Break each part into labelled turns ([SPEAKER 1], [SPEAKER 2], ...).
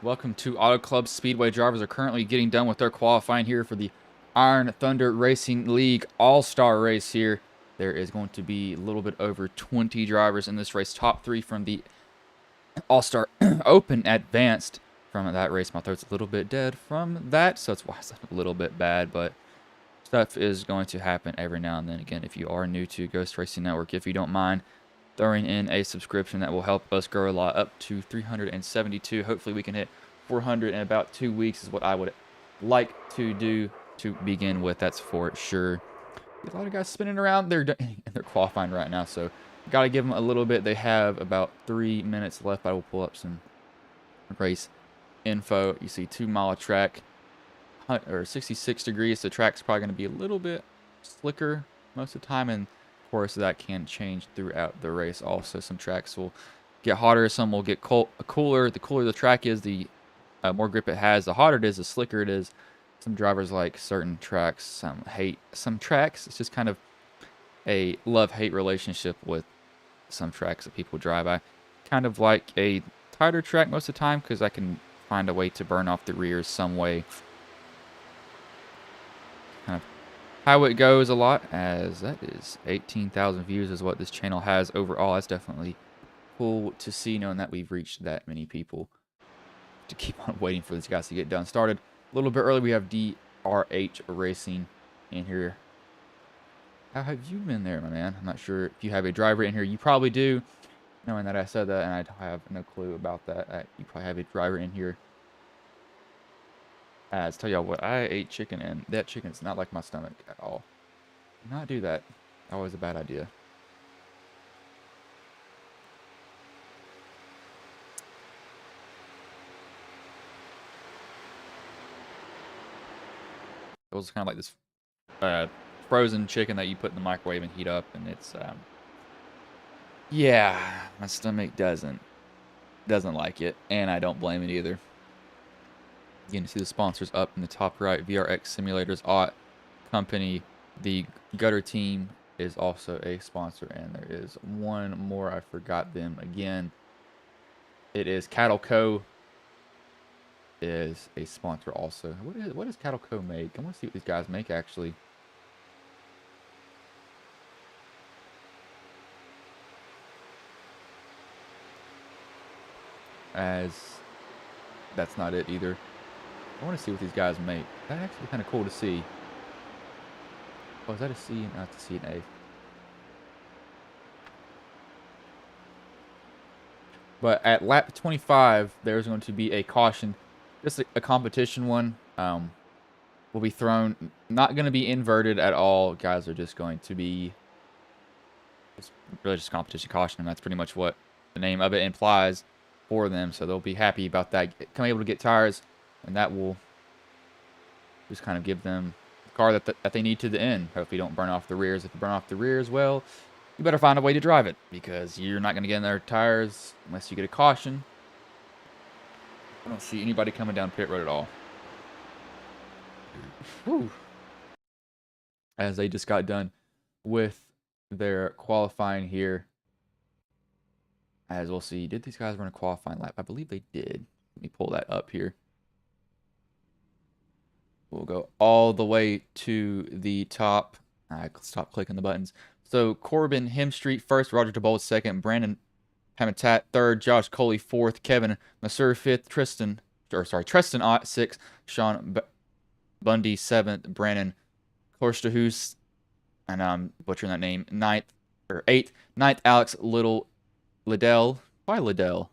[SPEAKER 1] Welcome to Autoclub. Speedway drivers are currently getting done with their qualifying here for the Iron Thunder Racing League All-Star race here. There is going to be a little bit over 20 drivers in this race. Top 3 from the All-Star Open Advanced from that race. My throat's a little bit dead from that, so that's why it's a little bit bad, but stuff is going to happen every now and then. Again, if you are new to Ghost Racing Network, if you don't mind throwing in a subscription, that will help us grow a lot, up to 372. Hopefully we can hit 400 in about 2 weeks is what I would like to do to begin with. That's for sure. A lot of guys spinning around. They're qualifying right now, so got to give them a little bit. They have about 3 minutes left. I will pull up some race info. You see 2 mile track, or 66 degrees. The track's probably going to be a little bit slicker most of the time, and of course that can change throughout the race. Also, some tracks will get hotter, some will get cooler. The cooler the track is, the more grip it has. The hotter it is, the slicker it is. Some drivers like certain tracks, some hate some tracks. It's just kind of a love-hate relationship with some tracks that people drive. I kind of like a tighter track most of the time because I can find a way to burn off the rears some way. Kind of how it goes a lot, as that is 18,000 views is what this channel has overall. That's definitely cool to see, knowing that we've reached that many people. To keep on waiting for these guys to get done. Started a little bit early. We have DRH Racing in here. How have you been there, my man? I'm not sure if you have a driver in here. You probably do, knowing that I said that, and I have no clue about that. You probably have a driver in here. As tell y'all what, I ate chicken, and that chicken is not like my stomach at all. Do not do that. Always a bad idea. It was kind of like this frozen chicken that you put in the microwave and heat up, and it's yeah, my stomach doesn't like it, and I don't blame it either. You can see the sponsors up in the top right. VRX Simulators, Aught Company. The Gutter Team is also a sponsor, and there is one more. I forgot them again. It is Cattle Co. is a sponsor also. What does Cattle Co make? I want to see what these guys make actually. As that's not it either. I want to see what these guys make. That'd actually be kind of cool to see. Oh, is that a C? Not the C and A. But at lap 25, there's going to be a caution. Just a competition one. Will be thrown. Not going to be inverted at all. Guys are just going to be... It's really just competition caution, and that's pretty much what the name of it implies for them. So they'll be happy about that. Coming able to get tires, and that will just kind of give them the car that they need to the end. Hopefully don't burn off the rears. If you burn off the rears, well, you better find a way to drive it, because you're not going to get in their tires unless you get a caution. I don't see anybody coming down pit road at all. Whew. As they just got done with their qualifying here. As we'll see, did these guys run a qualifying lap? I believe they did. Let me pull that up here. We'll go all the way to the top. Stop clicking the buttons. So Corbin Hemstreet first, Roger DeBolt second, Brandon Hamatat third, Josh Coley fourth, Kevin Masseur fifth, Tristan Ott sixth, Sean Bundy seventh, Brandon Korstahus, and I'm butchering that name, eighth, Alex Liddell. Why Liddell?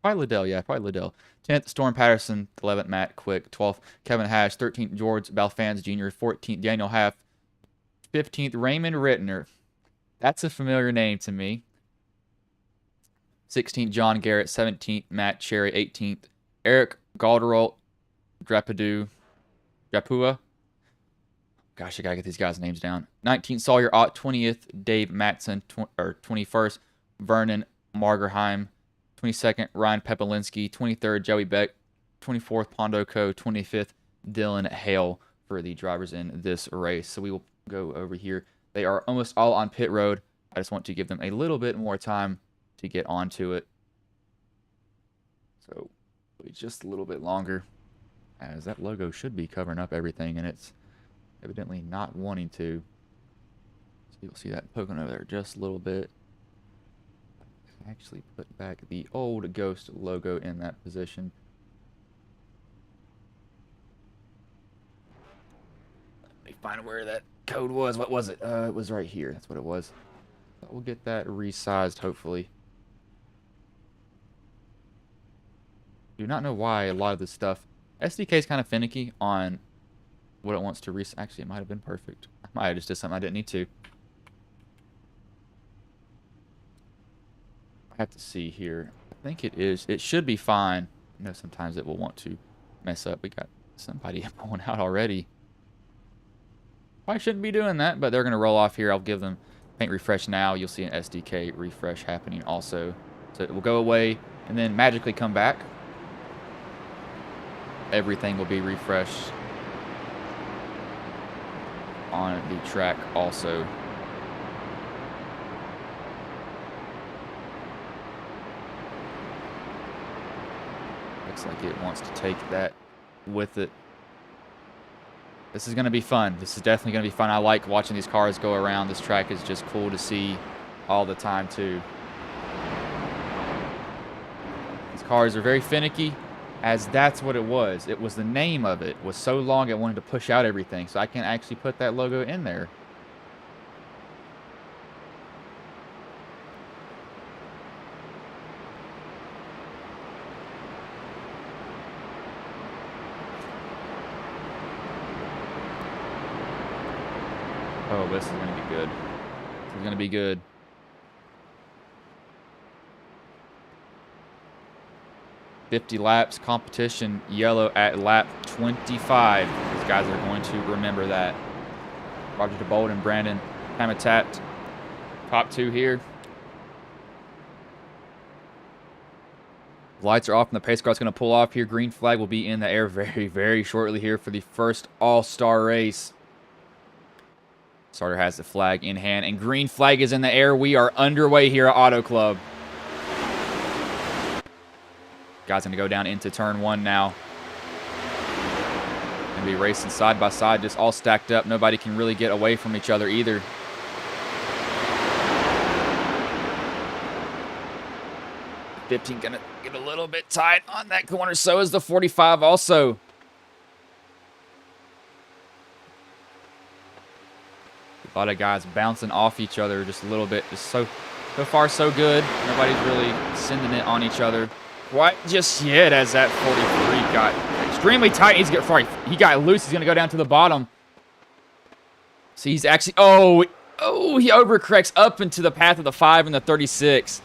[SPEAKER 1] Probably Liddell, yeah, probably Liddell. 10th, Storm Patterson. 11th, Matt Quick. 12th, Kevin Hash. 13th, George Balfans Jr. 14th, Daniel Haff. 15th, Raymond Rittner. That's a familiar name to me. 16th, John Garrett. 17th, Matt Cherry. 18th, Eric Galderalt Drapua. Gosh, I gotta get these guys' names down. 19th, Sawyer Ott. 20th, Dave Matson. 21st, Vernon Margerheim. 22nd, Ryan Pepelinski. 23rd, Joey Beck. 24th, Pondo Co. 25th, Dylan Hale for the drivers in this race. So we will go over here. They are almost all on pit road. I just want to give them a little bit more time to get onto it. So just a little bit longer, as that logo should be covering up everything, and it's evidently not wanting to. So you'll see that poking over there just a little bit. Actually put back the old Ghost logo in that position. Let me find where that code was. What was it? It was right here. That's what it was. We'll get that resized, hopefully. Do not know why a lot of this stuff. SDK is kind of finicky on what it wants to resize. Actually, it might have been perfect. I might have just did something I didn't need to. I have to see here. I think it is. It should be fine. You know, sometimes it will want to mess up. We got somebody pulling out already. Probably shouldn't be doing that, but they're going to roll off here. I'll give them paint refresh now. You'll see an SDK refresh happening also. So it will go away and then magically come back. Everything will be refreshed on the track also. Looks like it wants to take that with it. This is going to be fun. This is definitely going to be fun. I like watching these cars go around. This track is just cool to see all the time, too. These cars are very finicky, as that's what it was. It was the name of it. Was so long it wanted to push out everything, so I can actually put that logo in there. Oh, this is going to be good. This is going to be good. "50 laps, competition, yellow at lap 25. These guys are going to remember that. Roger DeBold and Brandon Hamatat, top two here. Lights are off and the pace car's going to pull off here. Green flag will be in the air very, very shortly here for the first all-star race. Starter has the flag in hand, and green flag is in the air. We are underway here at Auto Club. Guys going to go down into turn one now. Going to be racing side by side, just all stacked up. Nobody can really get away from each other either. "15 going to get a little bit tight on that corner. So is the 45 also. A lot of guys bouncing off each other just a little bit. Just so far, so good. Nobody's really sending it on each other quite just yet, as that 43 got extremely tight. He got loose. He's going to go down to the bottom. See, he's actually... Oh, he overcorrects up into the path of the 5 and the 36.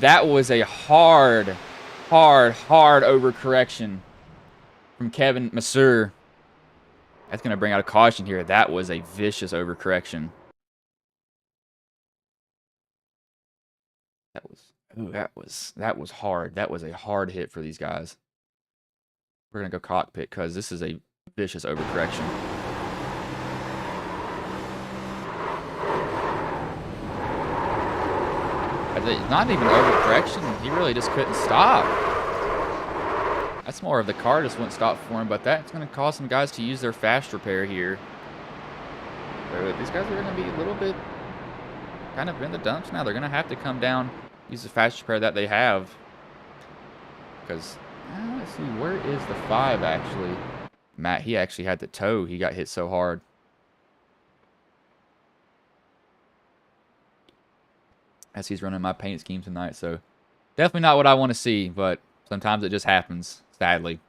[SPEAKER 1] That was a hard overcorrection from Kevin Masseur. That's going to bring out a caution here. That was a vicious overcorrection. That was hard. That was a hard hit for these guys. We're going to go cockpit because this is a vicious overcorrection. It's not even overcorrection. He really just couldn't stop. That's more of the car just wouldn't stop for him, but that's going to cause some guys to use their fast repair here. So these guys are going to be a little bit kind of in the dumps now. They're going to have to come down, use the fast repair that they have. Because, let's see, where is the 5 actually? Matt, he actually had the toe. He got hit so hard. As he's running my paint scheme tonight, so definitely not what I want to see, but sometimes it just happens, sadly.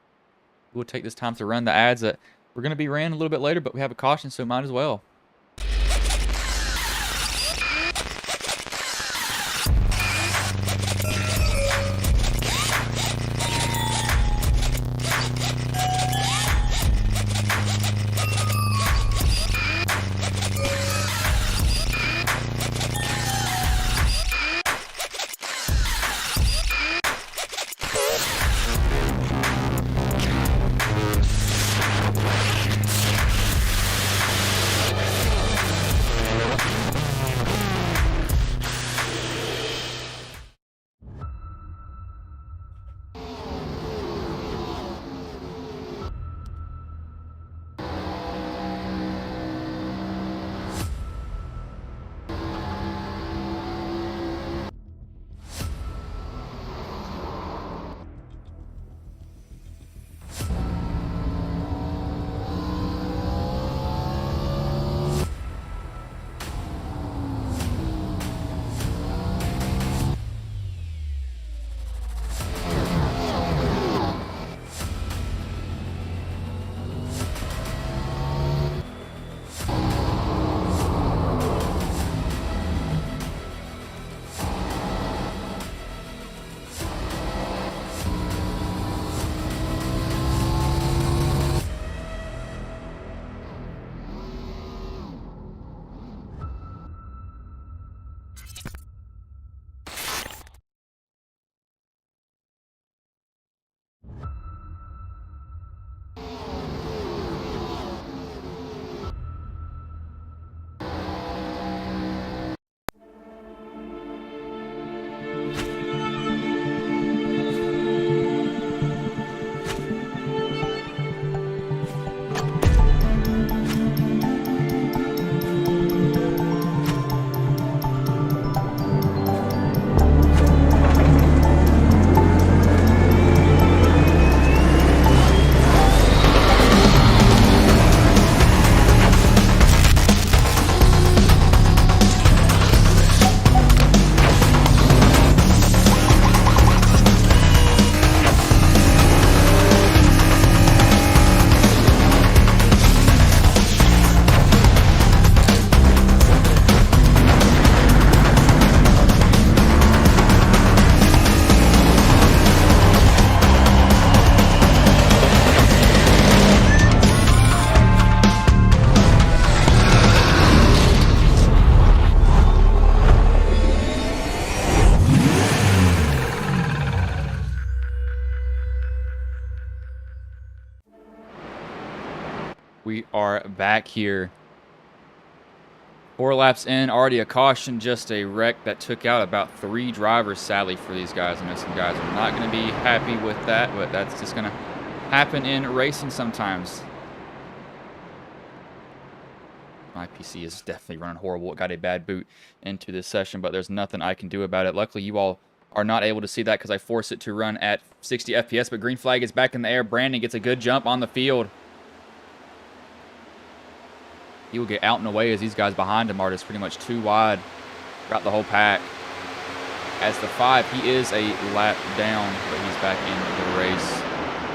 [SPEAKER 1] We'll take this time to run the ads that we're going to be ran a little bit later, but we have a caution, so might as well. are back here. 4 laps in, already a caution, just a wreck that took out about 3 drivers, sadly, for these guys. I know some guys are not going to be happy with that, but that's just going to happen in racing sometimes. My PC is definitely running horrible. It got a bad boot into this session, but there's nothing I can do about it. Luckily, you all are not able to see that because I force it to run at 60 FPS, but green flag is back in the air. Brandon gets a good jump on the field. He will get out and away as these guys behind him are just pretty much too wide throughout the whole pack. As the 5, he is a lap down, but he's back in the race.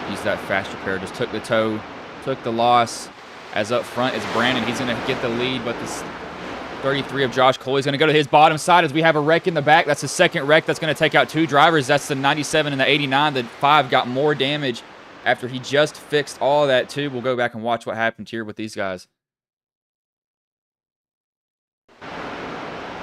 [SPEAKER 1] He's that fast repair. Just took the tow, took the loss. As up front is Brandon. He's going to get the lead, but this 33 of Josh Coley's going to go to his bottom side as we have a wreck in the back. That's the second wreck that's going to take out 2 drivers. That's the 97 and the 89. The 5 got more damage after he just fixed all that too. We'll go back and watch what happened here with these guys.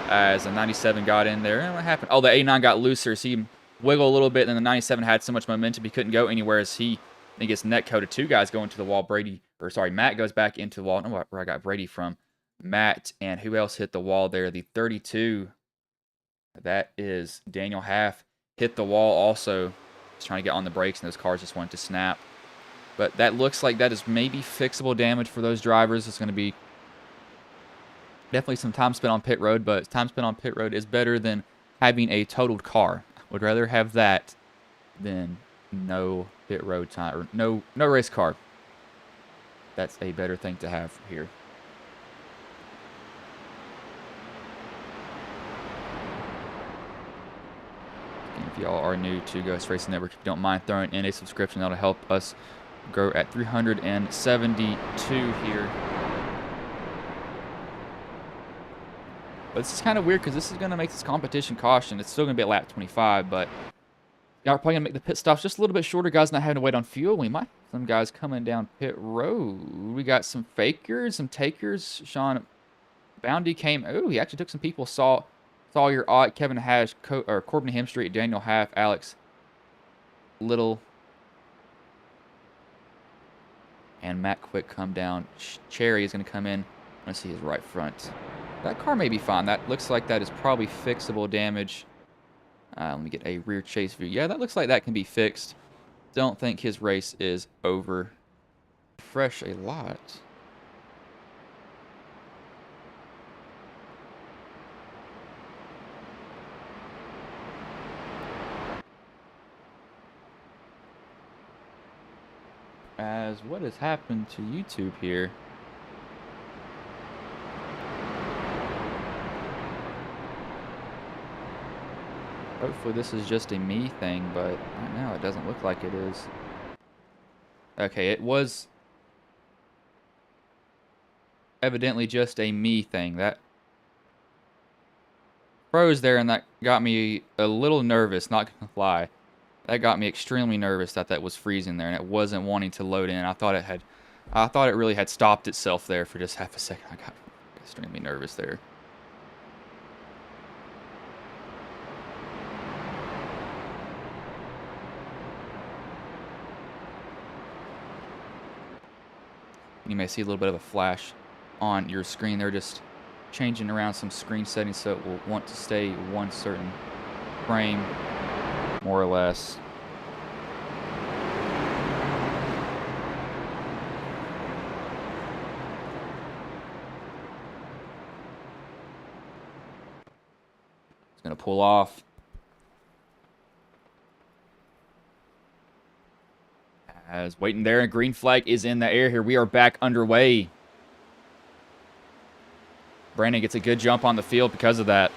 [SPEAKER 1] As the 97 got in there. And what happened? Oh, the 89 got looser. So he wiggled a little bit, and then the 97 had so much momentum he couldn't go anywhere as he gets net coated. 2 guys going to the wall. Matt goes back into the wall. I don't know where I got Brady from. Matt, and who else hit the wall there? The 32. That is Daniel Half. Hit the wall also. He's trying to get on the brakes, and those cars just went to snap. But that looks like that is maybe fixable damage for those drivers. It's going to be definitely some time spent on pit road, but time spent on pit road is better than having a totaled car. Would rather have that than no pit road time, or no race car. That's a better thing to have here. And if y'all are new to Ghost Racing Network, if you don't mind throwing in a subscription, that'll help us grow at 372 here. But this is kind of weird because this is going to make this competition caution. It's still going to be at lap 25, but y'all are probably going to make the pit stops just a little bit shorter. Guys not having to wait on fuel. We might have some guys coming down pit road. We got some fakers, some takers. Sean Boundy came. Oh, he actually took some people. Sawyer Ott, Kevin Hash, Corbin Hemstreet, Daniel Half, Alex Little, and Matt Quick come down. Cherry is going to come in. Let's see his right front. That car may be fine. That looks like that is probably fixable damage. Let me get a rear chase view. Yeah, that looks like that can be fixed. Don't think his race is over. Fresh a lot. As what has happened to YouTube here? Hopefully this is just a me thing, but right now it doesn't look like it is. Okay, it was evidently just a me thing. That froze there, and that got me a little nervous, not gonna lie. That got me extremely nervous that was freezing there, and it wasn't wanting to load in. I thought it really had stopped itself there for just half a second. I got extremely nervous there. You may see a little bit of a flash on your screen. They're just changing around some screen settings so it will want to stay one certain frame, more or less. It's going to pull off. As waiting there, and green flag is in the air here. We are back underway. Brandon gets a good jump on the field because of that.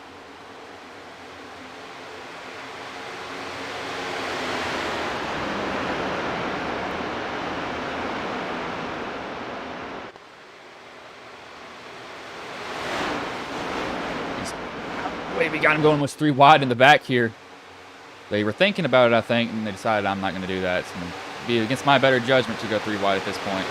[SPEAKER 1] We got him going almost 3 wide in the back here. They were thinking about it, I think, and they decided I'm not going to do that. It's going to be against my better judgment to go 3 wide at this point.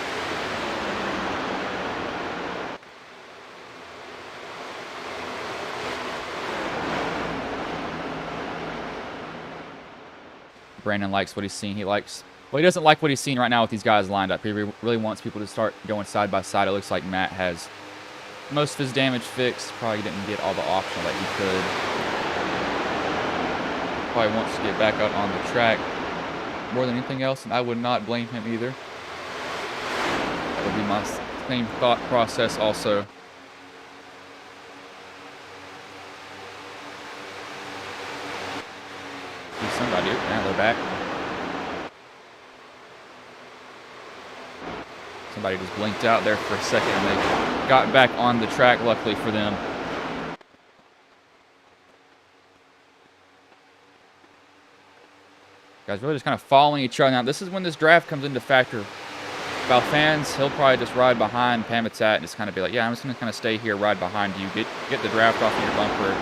[SPEAKER 1] Brandon likes what he's seeing. He likes Well, he doesn't like what he's seeing right now with these guys lined up. He really wants people to start going side by side. It looks like Matt has most of his damage fixed. Probably didn't get all the optional that he could. Probably wants to get back out on the track more than anything else, and I would not blame him either. That would be my same thought process also. See somebody, now they're back. Somebody just blinked out there for a second, and they got back on the track, luckily for them. Guys really just kind of following each other. Now, this is when this draft comes into factor. Balfans, he'll probably just ride behind Pamitat and just kind of be like, yeah, I'm just going to kind of stay here, ride behind you, get the draft off of your bumper.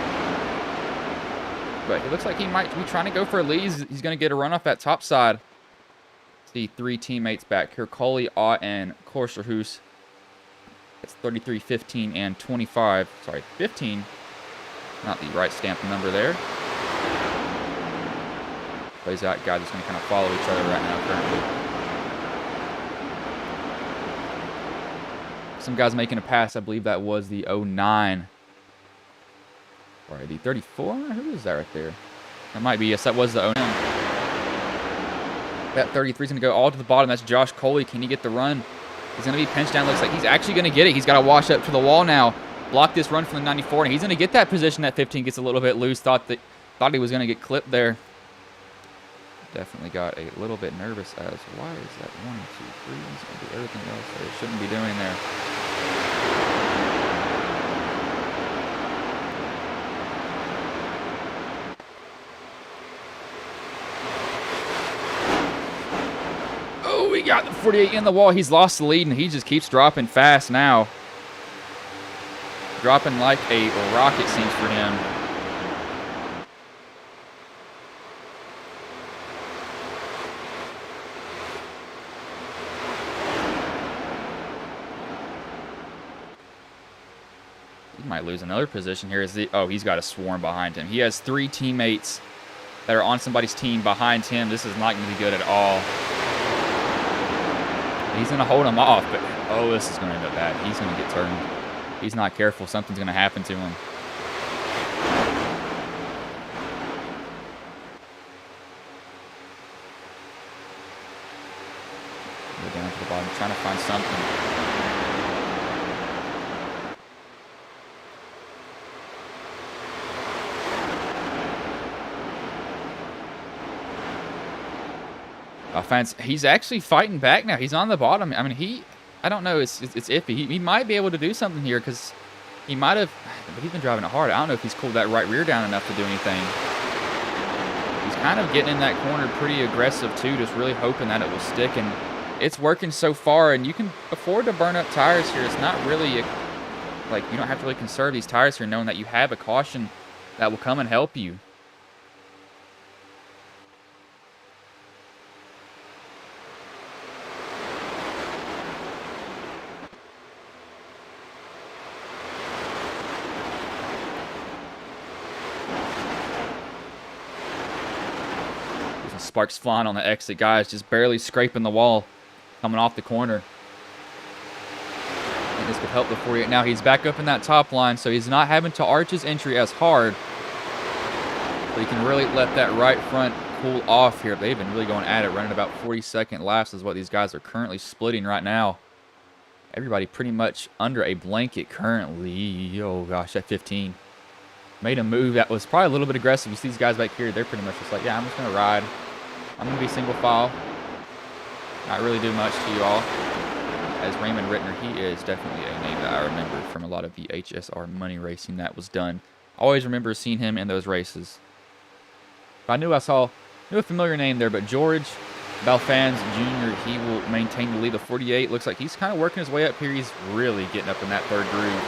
[SPEAKER 1] But it looks like he might be trying to go for a lead. He's going to get a run off that top side. See 3 teammates back here, Coley, Ott, and Korserhus. It's 33, 15, and 25. Sorry, 15. Not the right stamp number there. Plays out, guys just going to kind of follow each other right now currently. Some guys making a pass. I believe that was the 09. Or the 34? Who is that right there? That might be, yes, that was the 09. That 33 is going to go all to the bottom. That's Josh Coley. Can he get the run? He's going to be pinched down. Looks like he's actually going to get it. He's got to wash up to the wall now. Block this run from the 94, and he's going to get that position. That 15 gets a little bit loose. Thought he was going to get clipped there. Definitely got a little bit nervous as why is that 1, 2, 3? He's going to do everything else that he shouldn't be doing there. Oh, we got the 48 in the wall. He's lost the lead, and he just keeps dropping fast now. Dropping like a rocket, seems for him. Might lose another position here. He's got a swarm behind him. He has 3 teammates that are on somebody's team behind him. This is not going to be good at all. He's going to hold him off, but this is going to end up bad. He's going to get turned. He's not careful. Something's going to happen to him. Go down to the bottom, trying to find something. Offense. He's actually fighting back now. He's on the bottom. I mean, I don't know. It's iffy. He might be able to do something here because he might have. But he's been driving it hard. I don't know if he's cooled that right rear down enough to do anything. He's kind of getting in that corner pretty aggressive too, just really hoping that it will stick. And it's working so far. And you can afford to burn up tires here. It's not really like you don't have to really conserve these tires here, knowing that you have a caution that will come and help you. Sparks flying on the exit, guys, just barely scraping the wall coming off the corner. I think this could help the 48. Now he's back up in that top line, so he's not having to arch his entry as hard. But he can really let that right front cool off here. They've been really going at it, running about 40-second laps is what these guys are currently splitting right now. Everybody pretty much under a blanket currently. Oh gosh, that 15. Made a move that was probably a little bit aggressive. You see these guys back here, they're pretty much just like, yeah, I'm just going to ride. I'm going to be single file. Not really do much to you all. As Raymond Rittner, he is definitely a name that I remember from a lot of the HSR money racing that was done. Always remember seeing him in those races. I knew I knew a familiar name there, but George Balfans Jr., he will maintain the lead of 48. Looks like he's kind of working his way up here. He's really getting up in that third groove.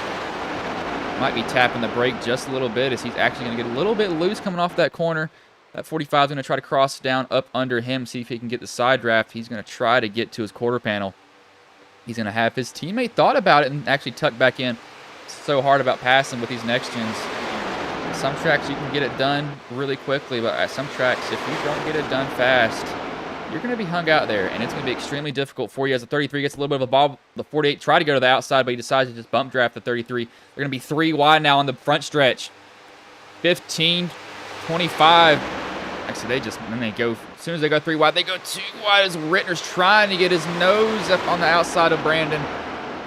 [SPEAKER 1] Might be tapping the brake just a little bit as he's actually going to get a little bit loose coming off that corner. That 45 is going to try to cross down up under him, see if he can get the side draft. He's going to try to get to his quarter panel. He's going to have his teammate thought about it and actually tuck back in. It's so hard about passing with these next gens. Some tracks you can get it done really quickly, but at some tracks, if you don't get it done fast, you're going to be hung out there, and it's going to be extremely difficult for you. As the 33 gets a little bit of a ball, the 48 tried to go to the outside, but he decides to just bump draft the 33. They're going to be 3 wide now on the front stretch. 15, 25. Actually, then they go, as soon as they go 3 wide, they go 2 wide as Rittner's trying to get his nose up on the outside of Brandon.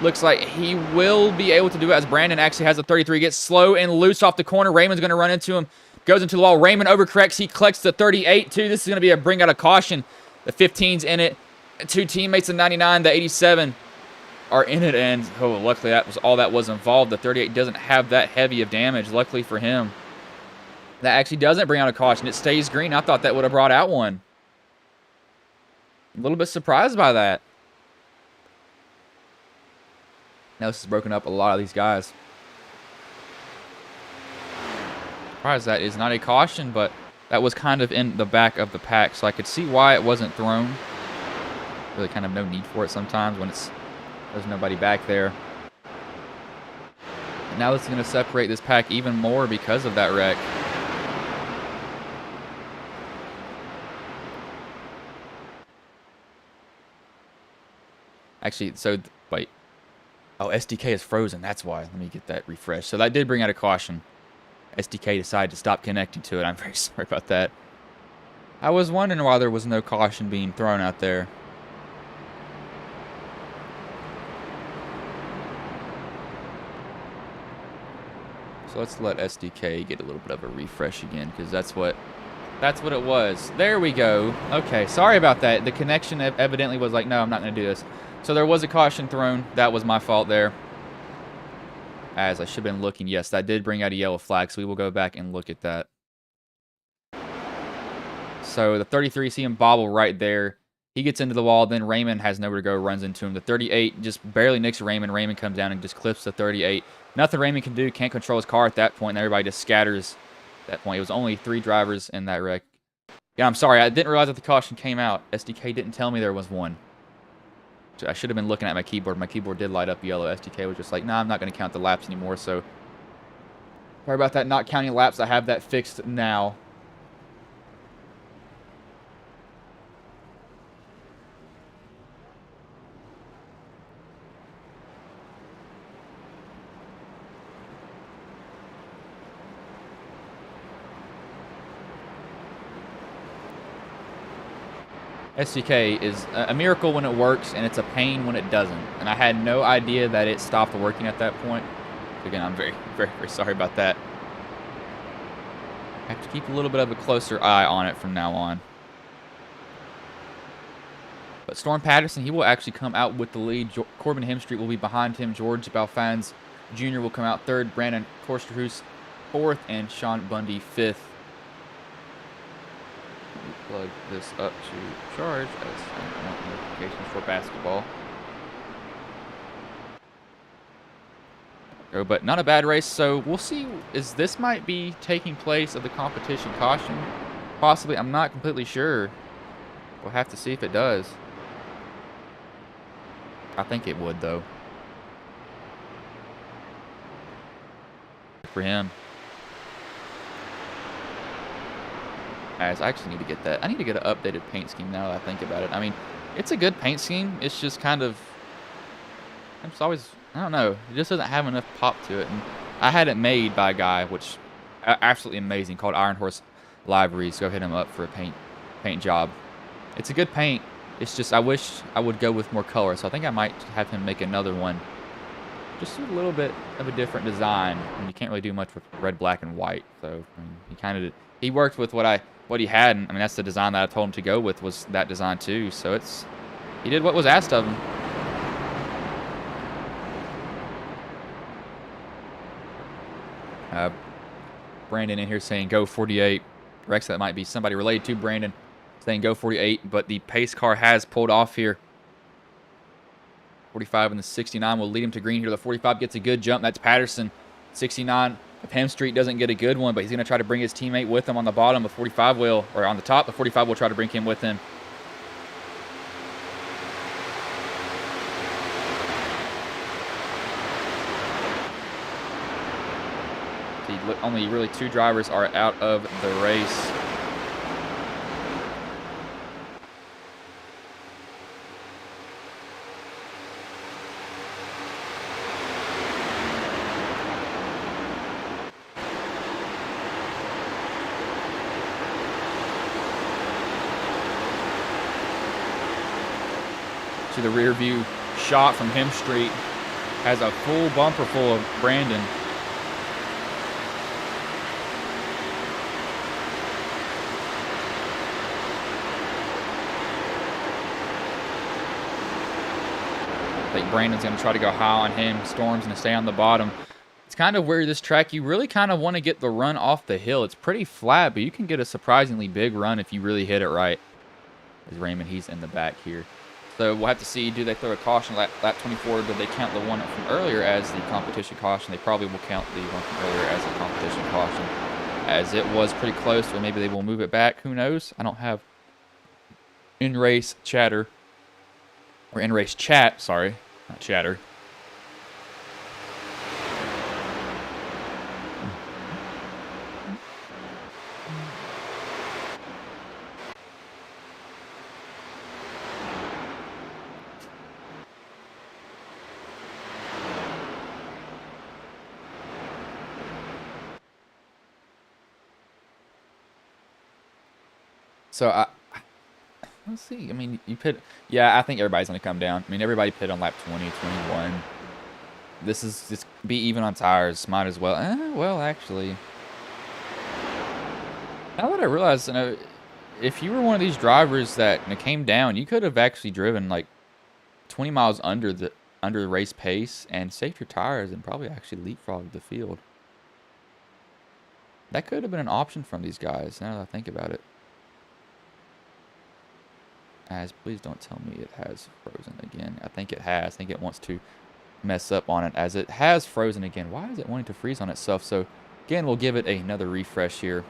[SPEAKER 1] Looks like he will be able to do it as Brandon actually has a 33. Gets slow and loose off the corner. Raymond's going to run into him. Goes into the wall. Raymond overcorrects. He collects the 38, too. This is going to be a bring out of caution. The 15's in it. 2 teammates in 99. The 87 are in it. And, oh, luckily that was all that was involved. The 38 doesn't have that heavy of damage, luckily for him. That actually doesn't bring out a caution. It stays green. I thought that would have brought out one. A little bit surprised by that. Now this has broken up a lot of these guys. Surprised that is not a caution, but that was kind of in the back of the pack, so I could see why it wasn't thrown. Really kind of no need for it sometimes when there's nobody back there. And now this is going to separate this pack even more because of that wreck. Actually, so, wait. Oh, SDK is frozen. That's why. Let me get that refreshed. So that did bring out a caution. SDK decided to stop connecting to it. I'm very sorry about that. I was wondering why there was no caution being thrown out there. So let's let SDK get a little bit of a refresh again, because that's what it was. There we go. Okay, sorry about that. The connection evidently was like, no, I'm not going to do this. So there was a caution thrown. That was my fault there. As I should have been looking. Yes, that did bring out a yellow flag, so we will go back and look at that. So the 33, see him bobble right there. He gets into the wall, then Raymond has nowhere to go, runs into him. The 38 just barely nicks Raymond. Raymond comes down and just clips the 38. Nothing Raymond can do. Can't control his car at that point, and everybody just scatters at that point. It was only 3 drivers in that wreck. Yeah, I'm sorry. I didn't realize that the caution came out. SDK didn't tell me there was one. I should have been looking at my keyboard. My keyboard did light up yellow. SDK was just like, nah, I'm not going to count the laps anymore. So, sorry about that, not counting laps. I have that fixed now. SDK is a miracle when it works, and it's a pain when it doesn't. And I had no idea that it stopped working at that point. Again, I'm very, very, very sorry about that. I have to keep a little bit of a closer eye on it from now on. But Storm Patterson, he will actually come out with the lead. Corbin Hemstreet will be behind him. George Balfans Jr. will come out 3rd. Brandon Korsterhoos 4th. And Sean Bundy 5th. Plug this up to charge as I want notifications for basketball. Oh, but not a bad race, so we'll see. This might be taking place of the competition caution? Possibly, I'm not completely sure. We'll have to see if it does. I think it would, though. For him. As I actually need to get that. I need to get an updated paint scheme now that I think about it. I mean, it's a good paint scheme. It's just kind of... It's always... I don't know. It just doesn't have enough pop to it. And I had it made by a guy, which... absolutely amazing, called Iron Horse Liveries. Go hit him up for a paint job. It's a good paint. It's just I wish I would go with more color. So I think I might have him make another one. Just a little bit of a different design. And you can't really do much with red, black, and white. So I mean, he kind of did. He worked with what he had, and I mean that's the design that I told him to go with, was that design too. So he did what was asked of him. Brandon in here saying go 48. Rex, that might be somebody related to Brandon saying go 48, but the pace car has pulled off here. 45 and the 69 will lead him to green here. The 45 gets a good jump. That's Patterson. 69. If Hemstreet doesn't get a good one, but he's going to try to bring his teammate with him on the bottom. The 45 will, or on the top, the 45 will try to bring him with him. Only really 2 drivers are out of the race. to the rear view shot from Him Street. Has a full bumper full of Brandon. I think Brandon's going to try to go high on him. Storm's going to stay on the bottom. It's kind of weird, this track. You really kind of want to get the run off the hill. It's pretty flat, but you can get a surprisingly big run if you really hit it right. As Raymond, he's in the back here. So we'll have to see, do they throw a caution lap 24? Do they count the one from earlier as the competition caution? They probably will count the one from earlier as a competition caution, as it was pretty close, or maybe they will move it back. Who knows? I don't have in-race chatter, or in-race chat, sorry, not chatter. So let's see. I mean, you pit. Yeah, I think everybody's gonna come down. I mean, everybody pit on lap 20, 21. This is just be even on tires. Might as well. Well, actually, now that I realize, if you were one of these drivers that came down, you could have actually driven like 20 miles under the race pace and saved your tires and probably actually leapfrogged the field. That could have been an option from these guys. Now that I think about it. Please don't tell me it has frozen again. I think it has. I think it wants to mess up on it as it has frozen again. Why is it wanting to freeze on itself? So again, we'll give it another refresh here.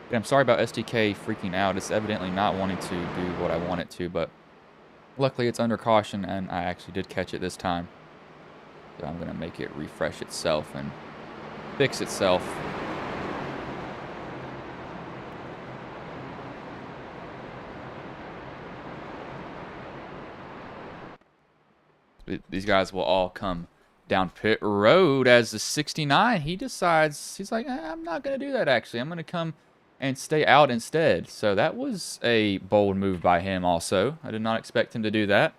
[SPEAKER 1] And I'm sorry about SDK freaking out. It's evidently not wanting to do what I want it to, but luckily it's under caution and I actually did catch it this time. So I'm going to make it refresh itself and fix itself. These guys will all come down pit road as the 69. He decides, he's like, I'm not going to do that actually. I'm going to come and stay out instead. So that was a bold move by him also. I did not expect him to do that.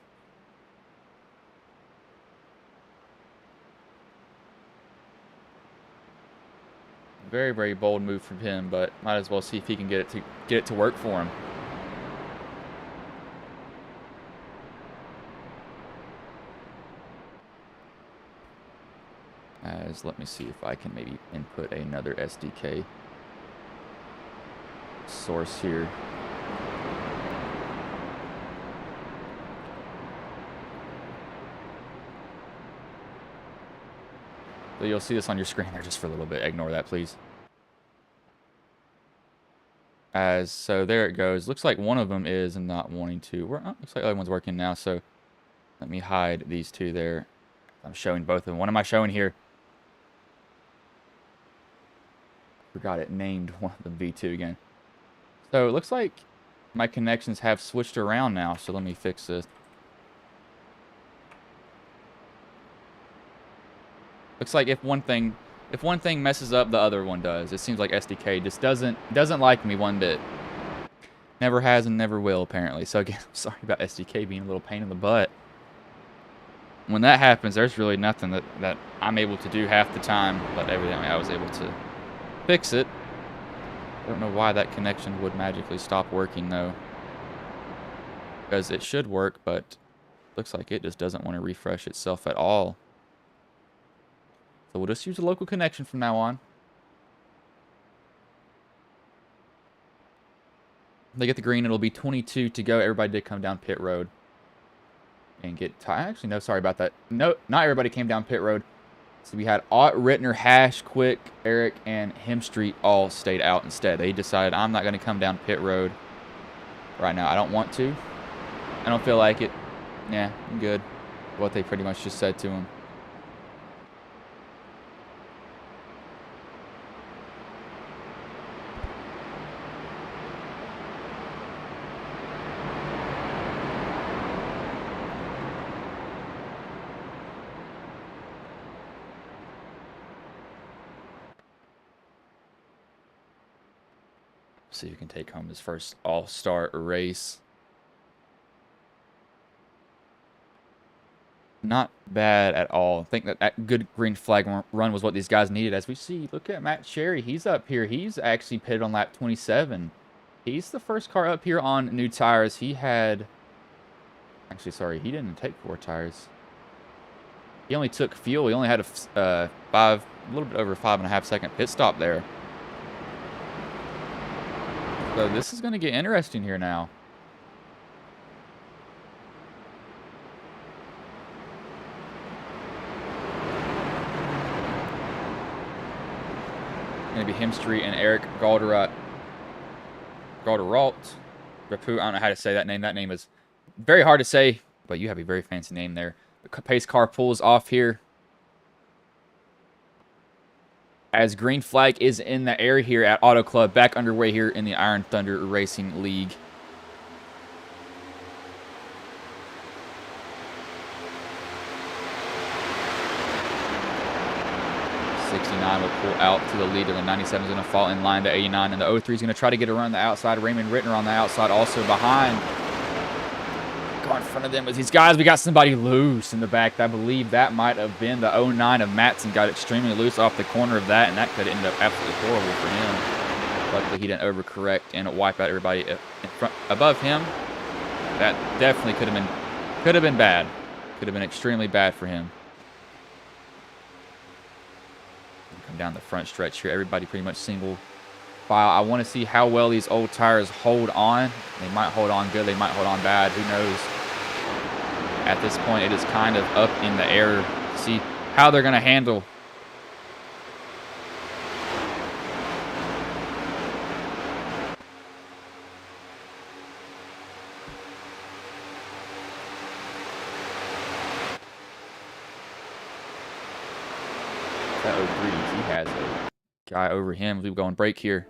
[SPEAKER 1] Very, very bold move from him, but might as well see if he can get it to work for him. Let me see if I can maybe input another SDK source here. So you'll see this on your screen there just for a little bit. Ignore that, please. So there it goes. Looks like one of them is not wanting to. Looks like the other one's working now. So let me hide these two there. I'm showing both of them. What am I showing here? Forgot it named one of them V2 again. So it looks like my connections have switched around now. So let me fix this. Looks like if one thing messes up, the other one does. It seems like SDK just doesn't like me one bit. Never has and never will, apparently. So again, I'm sorry about SDK being a little pain in the butt. When that happens, there's really nothing that I'm able to do half the time, but evidently I was able to fix it. I don't know why that connection would magically stop working though, because it should work, but looks like it just doesn't want to refresh itself at all. So we'll just use a local connection from now on. If they get the green, it'll be 22 to go. Everybody did come down pit road and get actually, no, sorry about that. No, not everybody came down pit road. So we had Ott, Rittner, Hash, Quick, Eric, and Him Street all stayed out instead. They decided, I'm not going to come down pit road right now. I don't want to. I don't feel like it. Yeah, I'm good. What they pretty much just said to him. See who can take home his first all-star race. Not bad at all. I think that good green flag run was what these guys needed. As we see, look at Matt Cherry. He's up here. He's actually pitted on lap 27. He's the first car up here on new tires. He had... Actually, sorry, he didn't take 4 tires. He only took fuel. He only had a little bit over 5.5-second pit stop there. So this is going to get interesting here now. Going to be Hemstreet and Eric Galderalt. Rapu, I don't know how to say that name. That name is very hard to say, but you have a very fancy name there. The pace car pulls off here. As green flag is in the air here at Auto Club, back underway here in the Iron Thunder Racing League. '69 will pull out to the lead. The 97 is going to fall in line to 89, and the 03 is going to try to get around the outside. Raymond Rittner on the outside, also behind. Go in front of them with these guys. We got somebody loose in the back. I believe that might have been the 09 of Matson. Got extremely loose off the corner of that, and that could have ended up absolutely horrible for him. Luckily, he didn't overcorrect and wipe out everybody in front above him. That definitely could have been bad. Could have been extremely bad for him. Come down the front stretch here. Everybody pretty much single file. I want to see how well these old tires hold on. They might hold on good. They might hold on bad. Who knows? At this point, it is kind of up in the air to see how they're going to handle. That 03s, he has a guy over him. We're going break here.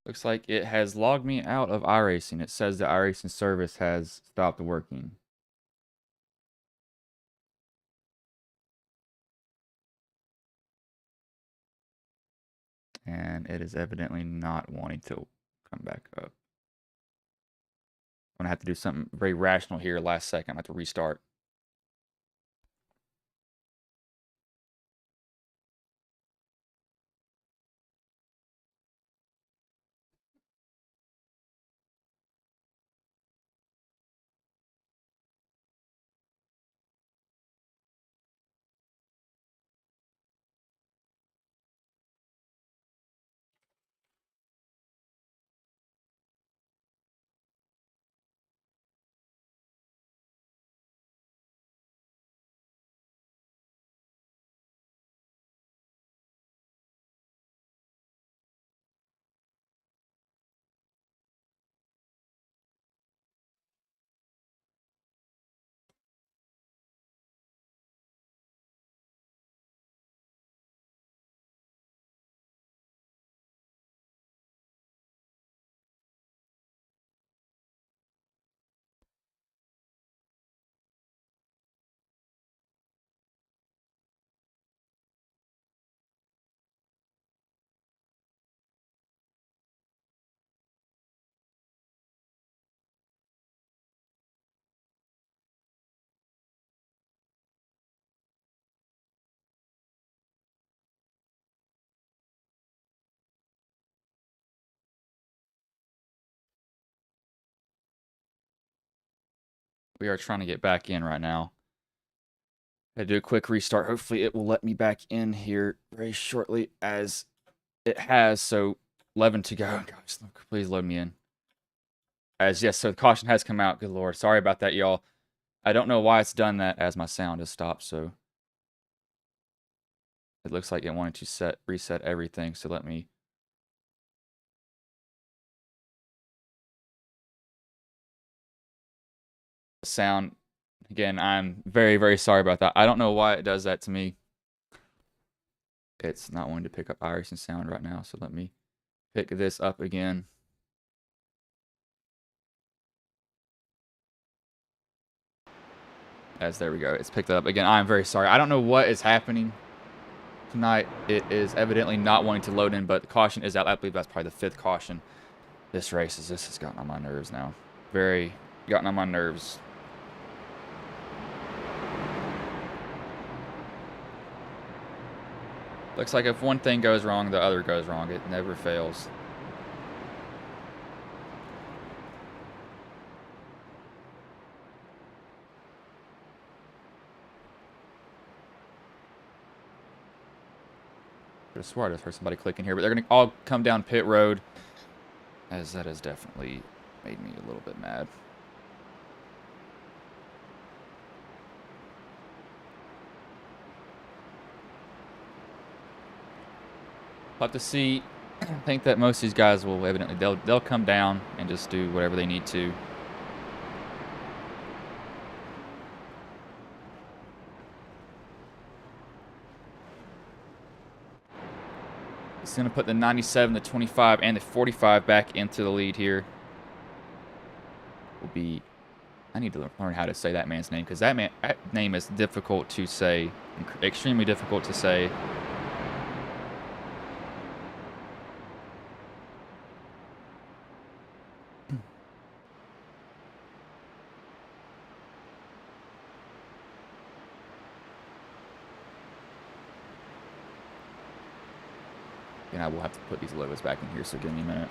[SPEAKER 1] Looks like it has logged me out of iRacing. It says the iRacing service has stopped working. And it is evidently not wanting to come back up. I'm going to have to do something very rational here last second. I have to restart. We are trying to get back in right now. I do a quick restart. Hopefully it will let me back in here very shortly, as it has. So 11 to go. Gosh, please load me in. As yes, so the caution has come out. Good Lord. Sorry about that, y'all. I don't know why it's done that, as my sound has stopped. So it looks like it wanted to reset everything. So let me. Sound again. I'm very, very sorry about that. I don't know why it does that to me. It's not wanting to pick up iris and sound right now. So let me pick this up again. As there we go. It's picked it up again. I'm very sorry. I don't know what is happening tonight. It is evidently not wanting to load in, but the caution is out. I believe that's probably the 5th caution. This has gotten on my nerves now. Very gotten on my nerves. Looks like if one thing goes wrong, the other goes wrong. It never fails. I could have swore I just heard somebody clicking here, but they're going to all come down pit road, as that has definitely made me a little bit mad. We'll have to see. I think that most of these guys will evidently, they'll come down and just do whatever they need to. It's going to put the 97, the 25, and the 45 back into the lead here. Will be. I need to learn how to say that man's name, because that name is difficult to say, extremely difficult to say. And I will have to put these logos back in here, so give me a minute.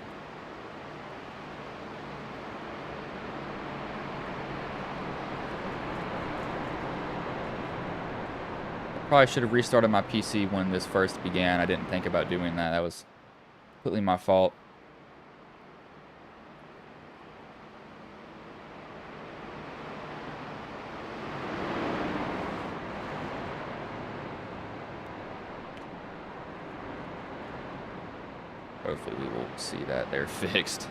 [SPEAKER 1] Probably should have restarted my PC when this first began. I didn't think about doing that. That was completely my fault. Hopefully we will see that they're fixed.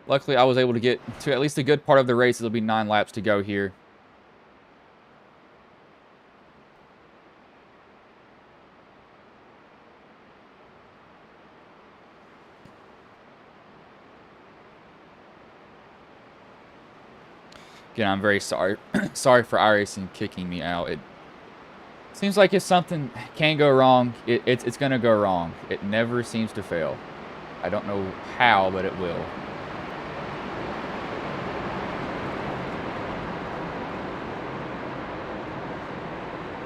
[SPEAKER 1] Luckily, I was able to get to at least a good part of the race. It'll be 9 laps to go here. Again, I'm very sorry. Sorry for iRacing kicking me out. Seems like if something can go wrong, it's going to go wrong. It never seems to fail. I don't know how, but it will.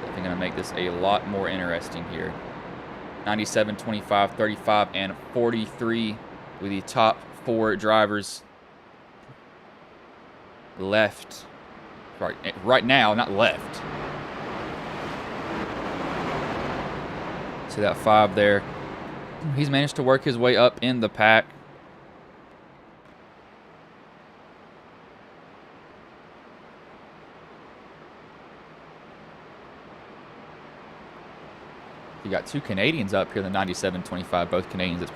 [SPEAKER 1] Definitely going to make this a lot more interesting here. 97, 25, 35, and 43 with the top 4 drivers left. Right now, not left. See that 5 there. He's managed to work his way up in the pack. You got 2 Canadians up here, the 97-25, both Canadians.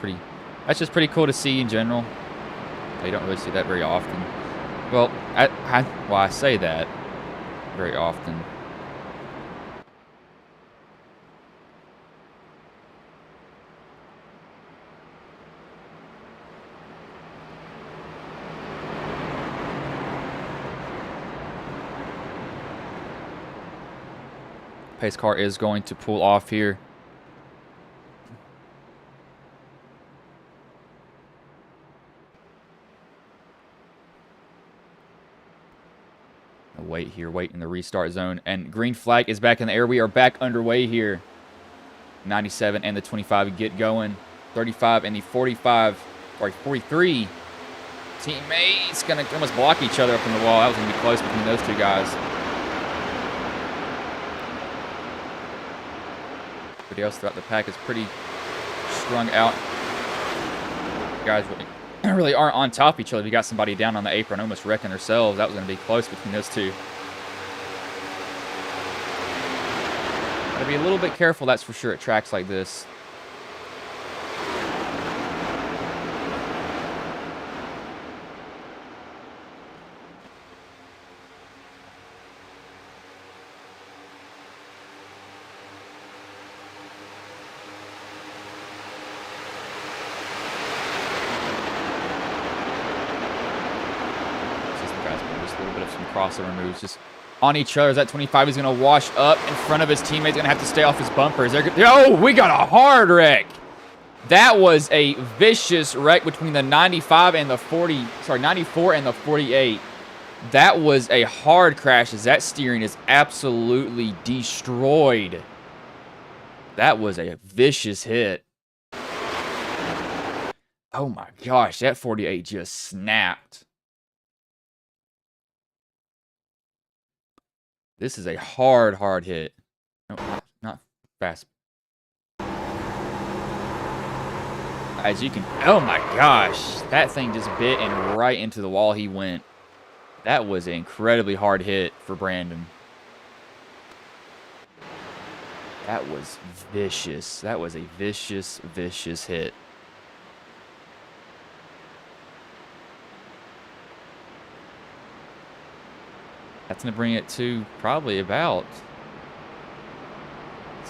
[SPEAKER 1] That's just pretty cool to see in general. You don't really see that very often. Well, I say that very often. Pace car is going to pull off here. Wait here, wait in the restart zone. And green flag is back in the air. We are back underway here. 97 and the 25 get going. 35 and the 45, sorry, 43. Teammates going to almost block each other up in the wall. That was going to be close between those 2 guys. Everybody else throughout the pack is pretty strung out. Guys really aren't on top of each other. You got somebody down on the apron almost wrecking themselves. That was going to be close between those 2. Gotta be a little bit careful, that's for sure, at tracks like this. Just a little bit of some crossover moves, just on each other. That 25 is going to wash up in front of his teammates. Going to have to stay off his bumpers. Oh, we got a hard wreck. That was a vicious wreck between the 95 and the 40. Sorry, 94 and the 48. That was a hard crash as that steering is absolutely destroyed. That was a vicious hit. Oh my gosh, that 48 just snapped. This is a hard hit. No, not fast. As you can, oh my gosh, that thing just bit and right into the wall he went. That was an incredibly hard hit for Brandon. That was vicious. That was a vicious hit. That's going to bring it to probably about...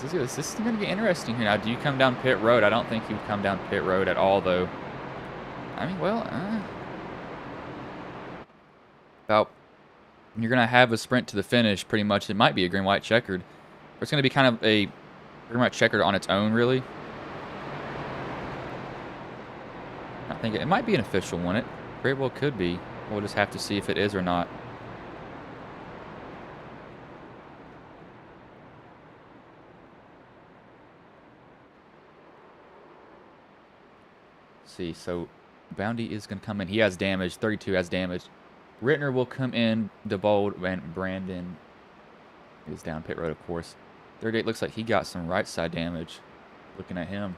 [SPEAKER 1] This is going to get interesting here. Now, do you come down pit road? I don't think you would come down pit road at all, though. I mean, well... about... You're going to have a sprint to the finish, pretty much. It might be a green-white checkered. It's going to be kind of a green-white checkered on its own, really. I think it might be an official one. It very well could be. We'll just have to see if it is or not. See, so Bounty is going to come in. He has damage. 32 has damage. Rittner will come in. DeBold and Brandon is down pit road, of course. 38 looks like he got some right side damage. Looking at him.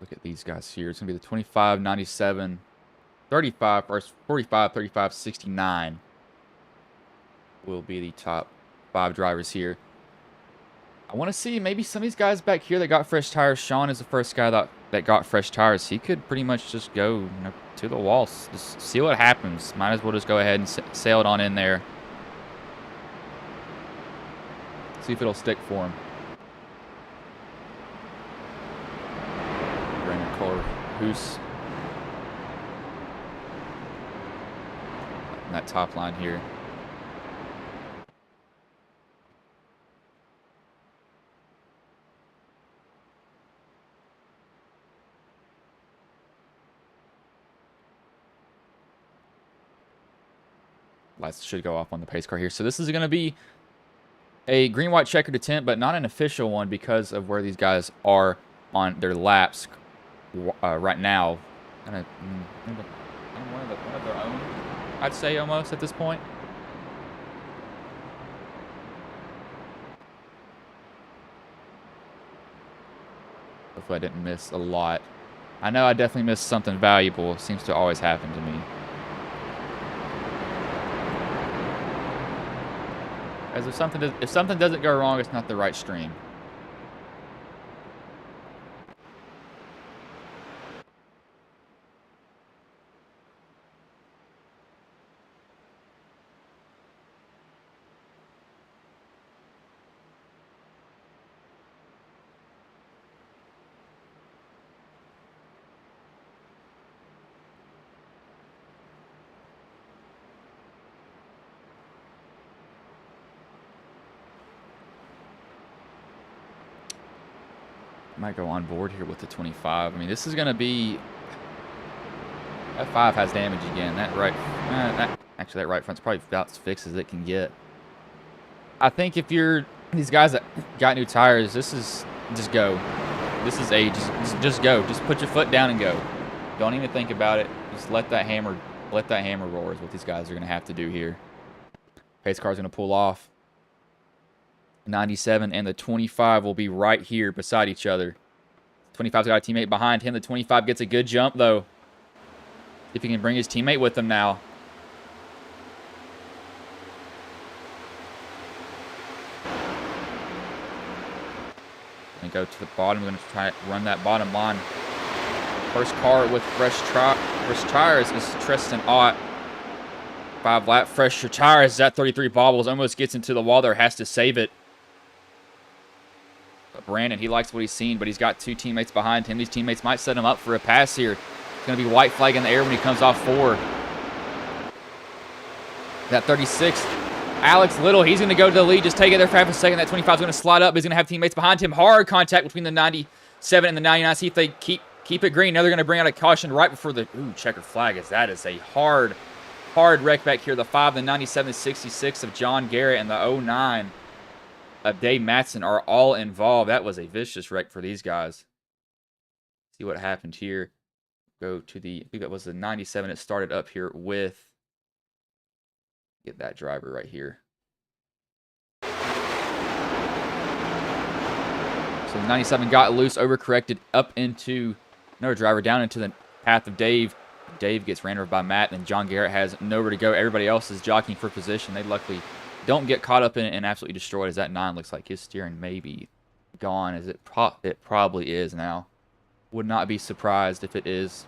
[SPEAKER 1] Look at these guys here. It's going to be the 25, 97, 35, or 45, 35, 69 will be the top 5 drivers here. I want to see maybe some of these guys back here that got fresh tires. Sean is the first guy that got fresh tires. He could pretty much just go to the walls. Just see what happens. Might as well just go ahead and sail it on in there. See if it'll stick for him. Brandon Kohler, who's in that top line here. Lights should go off on the pace car here. So this is going to be a green-white checkered attempt, but not an official one because of where these guys are on their laps right now. Kind of one of their own, I'd say, almost at this point. Hopefully I didn't miss a lot. I know I definitely missed something valuable. It seems to always happen to me. As if something doesn't go wrong, it's not the right stream. Might go on board here with the 25. I mean, this is going to be... That 5 has damage again. That right... actually, that right front's probably about as fixed as it can get. I think if you're... These guys that got new tires, this is... Just go. This is just go. Just put your foot down and go. Don't even think about it. Just let that hammer roar is what these guys are going to have to do here. Pace car's going to pull off. 97 and the 25 will be right here beside each other. 25's got a teammate behind him. The 25 gets a good jump, though. If he can bring his teammate with him now. And go to the bottom. We're going to try to run that bottom line. First car with fresh tires is Tristan Ott. 5 lap fresher tires. That 33 bobbles almost gets into the wall there. Has to save it. Brandon, he likes what he's seen, but he's got 2 teammates behind him. These teammates might set him up for a pass here. It's going to be white flag in the air when he comes off 4. That 36, Alex Little, he's going to go to the lead. Just take it there for half a second. That 25 is going to slide up. He's going to have teammates behind him. Hard contact between the 97 and the 99. See if they keep it green. Now they're going to bring out a caution right before the checker flag. That is a hard wreck back here. The 5, the 97, 66 of John Garrett, and the 09 of Dave Matson are all involved. That was a vicious wreck for these guys. See what happened here. Go to the, I think that was the 97. It started up here with, get that driver right here. So the 97 got loose, overcorrected up into another driver, down into the path of Dave. Dave gets ran over by Matt, and John Garrett has nowhere to go. Everybody else is jockeying for position. They luckily don't get caught up in it and absolutely destroyed, as that 9 looks like his steering may be gone, as it probably is now. Would not be surprised if it is.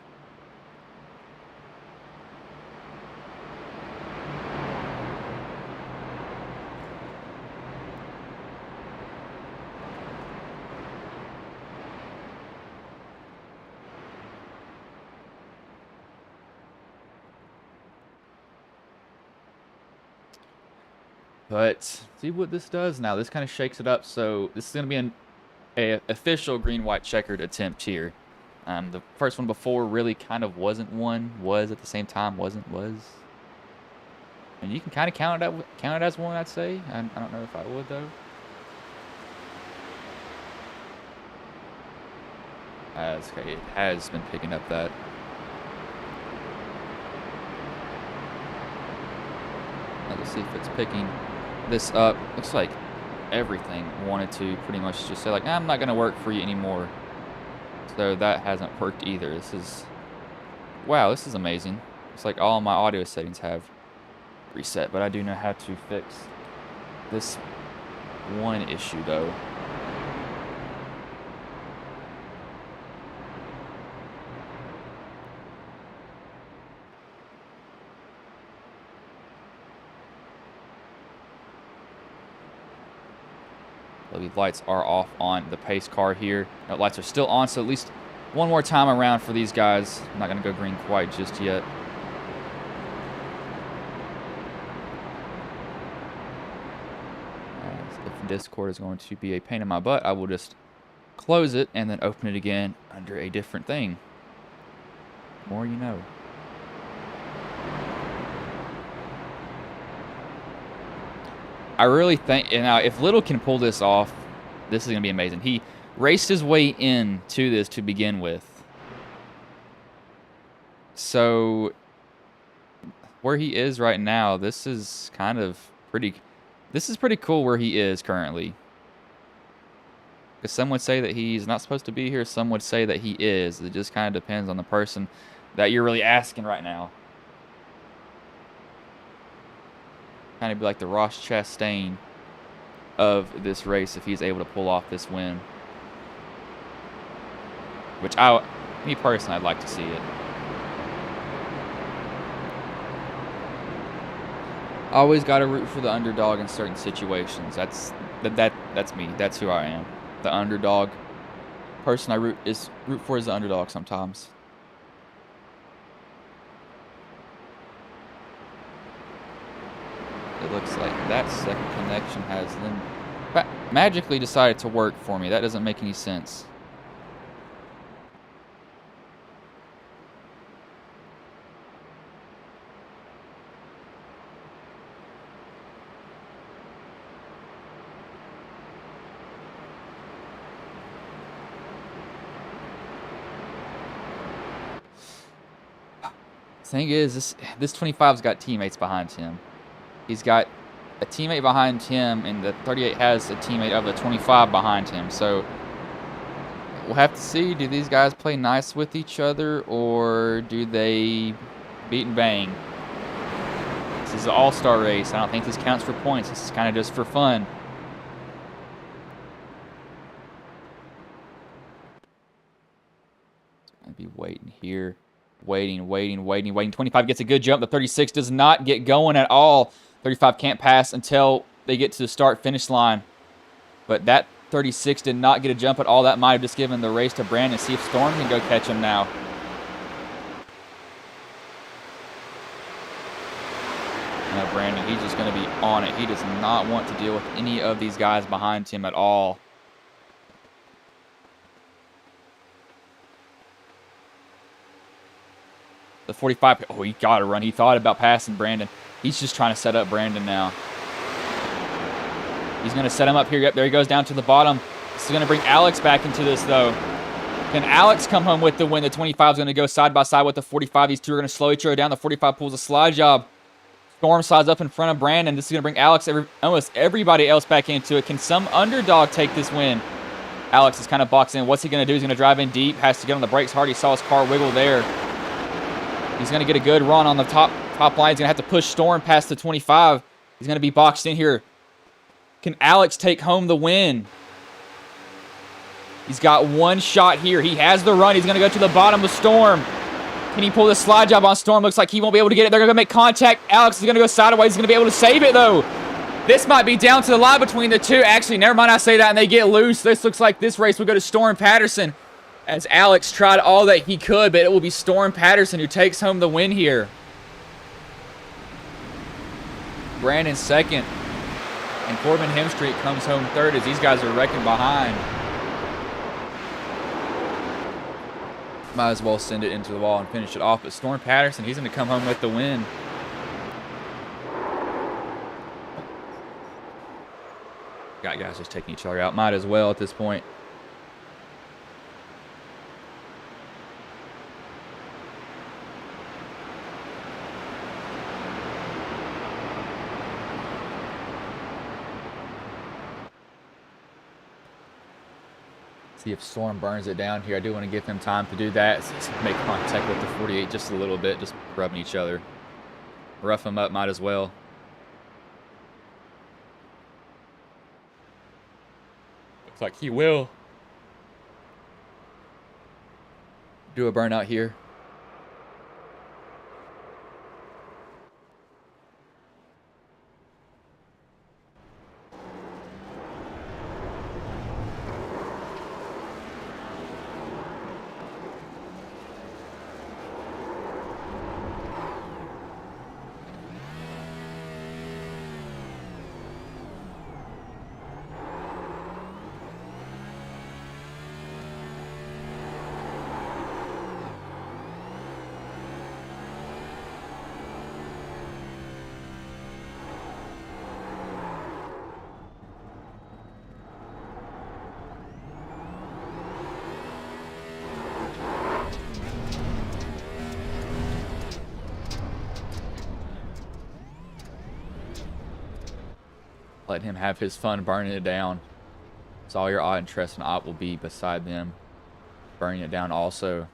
[SPEAKER 1] But see what this does now. This kind of shakes it up. So this is going to be an official green-white checkered attempt here. The first one before really kind of wasn't one. Was at the same time. Wasn't. Was. And you can kind of count it as one, I'd say. I don't know if I would, though. Okay, it has been picking up that. Let's see if it's picking this up. Looks like everything wanted to pretty much just say, like, I'm not going to work for you anymore. So that hasn't worked either. This is... Wow, this is amazing. It's like all my audio settings have reset, but I do know how to fix this one issue, though. The lights are off on the pace car here. No, lights are still on, so at least one more time around for these guys. I'm not going to go green quite just yet. If Discord is going to be a pain in my butt, I will just close it and then open it again under a different thing. More you know. I really think, and now if Little can pull this off, this is going to be amazing. He raced his way into this to begin with. So, where he is right now, this is kind of pretty... This is pretty cool where he is currently. Because some would say that he's not supposed to be here. Some would say that he is. It just kind of depends on the person that you're really asking right now. Kind of be like the Ross Chastain of this race if he's able to pull off this win. Which me personally, I'd like to see it. Always got to root for the underdog in certain situations. That's me. That's who I am. The underdog. Person I root for is the underdog sometimes. It looks like that second connection has then magically decided to work for me. That doesn't make any sense. Thing is, this 25's got teammates behind him. He's got a teammate behind him, and the 38 has a teammate of the 25 behind him. So we'll have to see. Do these guys play nice with each other, or do they beat and bang? This is an all-star race. I don't think this counts for points. This is kind of just for fun. I'll be waiting here. Waiting. 25 gets a good jump. The 36 does not get going at all. 35 can't pass until they get to the start-finish line. But that 36 did not get a jump at all. That might have just given the race to Brandon. See if Storm can go catch him now. No, Brandon, he's just going to be on it. He does not want to deal with any of these guys behind him at all. The 45, oh, he got to run. He thought about passing Brandon. He's just trying to set up Brandon now. He's going to set him up here. Yep, there he goes down to the bottom. This is going to bring Alex back into this, though. Can Alex come home with the win? The 25 is going to go side by side with the 45. These two are going to slow each other down. The 45 pulls a slide job. Storm slides up in front of Brandon. This is going to bring Alex, almost everybody else back into it. Can some underdog take this win? Alex is kind of boxed in. What's he going to do? He's going to drive in deep. Has to get on the brakes hard. He saw his car wiggle there. He's going to get a good run on the top line. He's going to have to push Storm past the 25. He's going to be boxed in here. Can Alex take home the win? He's got one shot here. He has the run. He's going to go to the bottom of Storm. Can he pull the slide job on Storm? Looks like he won't be able to get it. They're going to make contact. Alex is going to go sideways. He's going to be able to save it, though. This might be down to the line between the two. Actually, never mind I say that, and they get loose. This looks like this race will go to Storm Patterson, as Alex tried all that he could, but it will be Storm Patterson who takes home the win here. Brandon second, and Corbin Hemstreet comes home third as these guys are wrecking behind. Might as well send it into the wall and finish it off, but Storm Patterson, he's going to come home with the win. Got guys just taking each other out. Might as well at this point. See if Storm burns it down here. I do want to give him time to do that. Make contact with the 48 just a little bit, just rubbing each other. Rough him up, might as well. Looks like he will do a burnout here. Let him have his fun burning it down. So all your odd interest and op will be beside them burning it down also.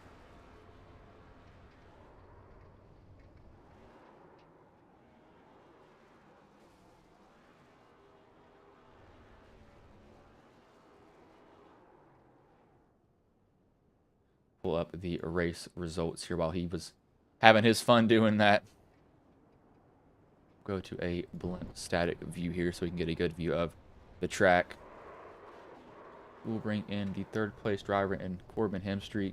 [SPEAKER 1] Pull up the race results here while he was having his fun doing that. Go to a blunt static view here so we can get a good view of the track. We'll bring in the third place driver in Corbin Hemstreet.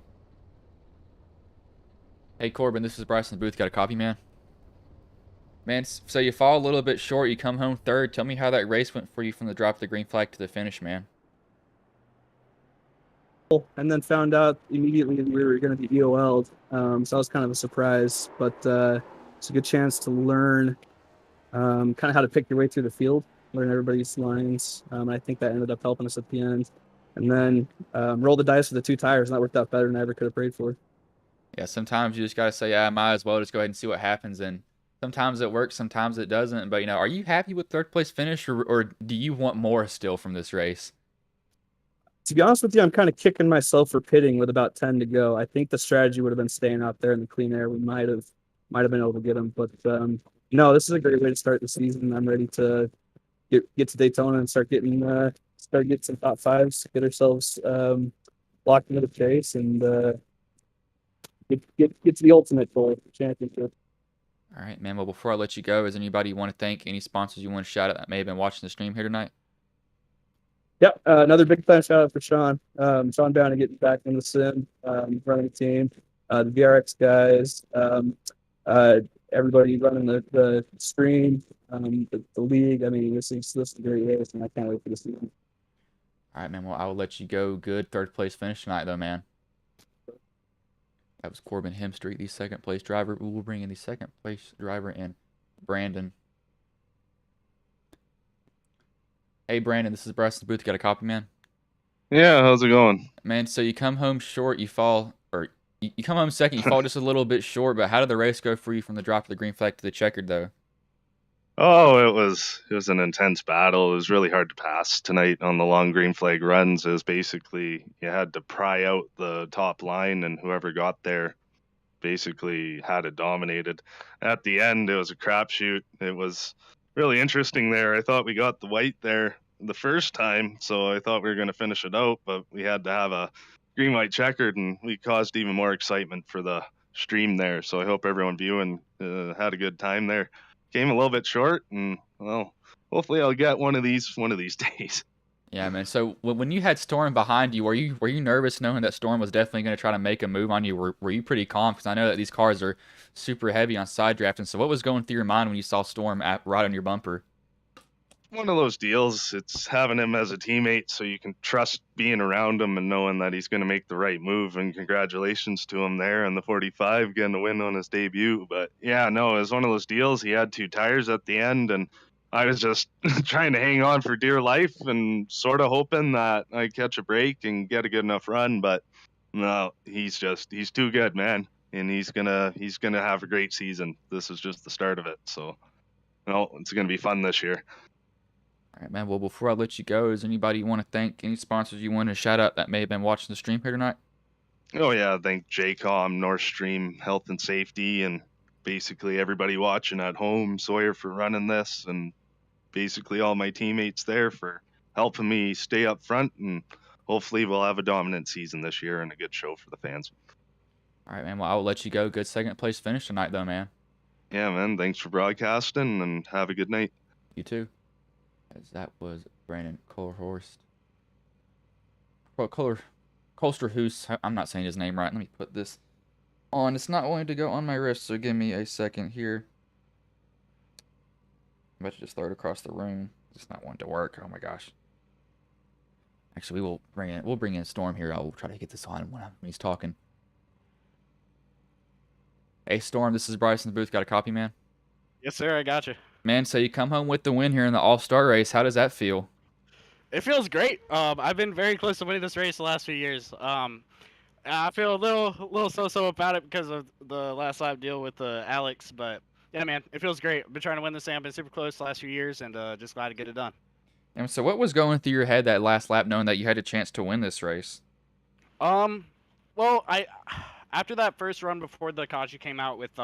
[SPEAKER 1] Hey Corbin, this is Bryce in the booth. Got a copy, man? Man, so you fall a little bit short. You come home third. Tell me how that race went for you from the drop of the green flag to the finish, man.
[SPEAKER 2] And then found out immediately we were going to be EOL'd. So that was kind of a surprise, but it's a good chance to learn kind of how to pick your way through the field, learn everybody's lines. I think that ended up helping us at the end. And then roll the dice with the 2 tires, and that worked out better than I ever could have prayed for.
[SPEAKER 1] Yeah, sometimes you just got to say, yeah, I might as well just go ahead and see what happens. And sometimes it works, sometimes it doesn't. But, are you happy with third place finish, or do you want more still from this race?
[SPEAKER 2] To be honest with you, I'm kind of kicking myself for pitting with about 10 to go. I think the strategy would have been staying out there in the clean air. We might have been able to get them, but no, this is a great way to start the season. I'm ready to get to Daytona and start getting some top fives, get ourselves locked into the chase, and get to the ultimate goal, championship.
[SPEAKER 1] All right, man. Well, before I let you go, is anybody you want to thank? Any sponsors you want to shout out that may have been watching the stream here tonight?
[SPEAKER 2] Yep, another big fan shout out for Sean. Sean Downey getting back in the sim, running the team, the VRX guys, everybody running the stream, the league. I mean, this is a great race, and I can't wait for the season.
[SPEAKER 1] All right, man. Well, I will let you go. Good third place finish tonight, though, man. That was Corbin Hemstreet, the second place driver. We will bring in the second place driver in Brandon. Hey, Brandon, this is Bryce in the booth. Got a copy, man?
[SPEAKER 3] Yeah, how's it going?
[SPEAKER 1] Man, so you come home short, you fall, or you come home second, you fall just a little bit short, but how did the race go for you from the drop of the green flag to the checkered, though?
[SPEAKER 3] Oh, it was an intense battle. It was really hard to pass tonight on the long green flag runs. It was basically you had to pry out the top line, and whoever got there basically had it dominated. At the end, it was a crapshoot. It was really interesting there. I thought we got the white there the first time, so I thought we were going to finish it out, but we had to have a green white checkered, and we caused even more excitement for the stream there. So I hope everyone viewing had a good time there. Came a little bit short, and well, hopefully I'll get one of these days.
[SPEAKER 1] Yeah, man. So when you had Storm behind you, were you nervous knowing that Storm was definitely going to try to make a move on you? Were you pretty calm? Because I know that these cars are super heavy on side drafting. So what was going through your mind when you saw Storm right on your bumper?
[SPEAKER 3] One of those deals. It's having him as a teammate so you can trust being around him and knowing that he's going to make the right move. And congratulations to him there in the 45 getting a win on his debut. But yeah, no, it was one of those deals. He had 2 tires at the end, and I was just trying to hang on for dear life and sort of hoping that I'd catch a break and get a good enough run. But no, he's too good, man. And he's gonna have a great season. This is just the start of it. So no, it's gonna be fun this year.
[SPEAKER 1] All right, man. Well, before I let you go, is there anybody you want to thank? Any sponsors you want to shout out that may have been watching the stream here tonight?
[SPEAKER 3] Oh yeah, thank JCOM, North Stream Health and Safety, and basically everybody watching at home, Sawyer for running this, and basically all my teammates there for helping me stay up front, and hopefully we'll have a dominant season this year and a good show for the fans.
[SPEAKER 1] All right, man. Well, I will let you go. Good second place finish tonight, though, man.
[SPEAKER 3] Yeah, man, thanks for broadcasting, and have a good night.
[SPEAKER 1] You too. As that was Brandon Colsterhorst. Colsterhus. I'm not saying his name right. Let me put this on. It's not going to go on my wrist, so give me a second here. I'm about to just throw it across the room. It's not wanting to work. Oh my gosh. Actually, we'll bring in Storm here. I'll try to get this on when he's talking. Hey Storm, this is Bryce in the booth. Got a copy, man?
[SPEAKER 4] Yes, sir. I got you.
[SPEAKER 1] Man, so you come home with the win here in the All-Star race. How does that feel?
[SPEAKER 4] It feels great. I've been very close to winning this race the last few years. I feel a little so-so about it because of the last lap deal with Alex, but yeah, man, it feels great. I've been trying to win this thing. I've been super close the last few years, and just glad to get it done.
[SPEAKER 1] And so what was going through your head that last lap, knowing that you had a chance to win this race?
[SPEAKER 4] Well, after that first run before the Kaji came out with